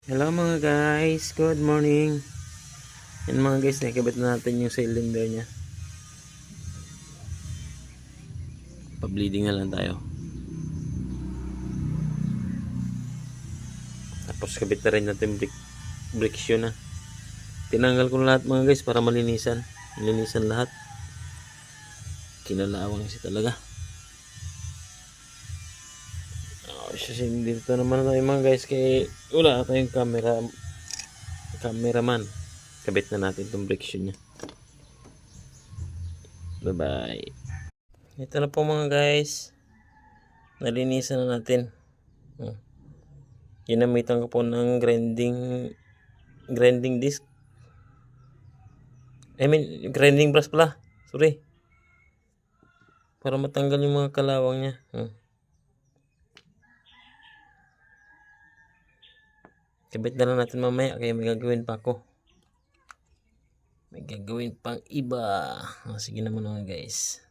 Hello mga guys, good morning. Yan mga guys, nakikabit na natin yung cylinder nya. Pa-bleeding na lang tayo. Tapos kabit na rin natin brake shoe na. Tinanggal ko na lahat mga guys para malinisan. Malinisan lahat. Kinalawang kasi talaga. Dito naman tayo mga guys kay wala tayong cameraman. Kabit na natin itong brake shoe nya. Bye bye. Ito na po mga guys. Nalinisan na natin. Ginamitan ko po ng grinding disc. Grinding brush pala. Sorry. Para matanggal yung mga kalawang niya. Kabit na lang natin mamaya kaya may gagawin pa ako. May gagawin pang iba. Sige naman mga guys.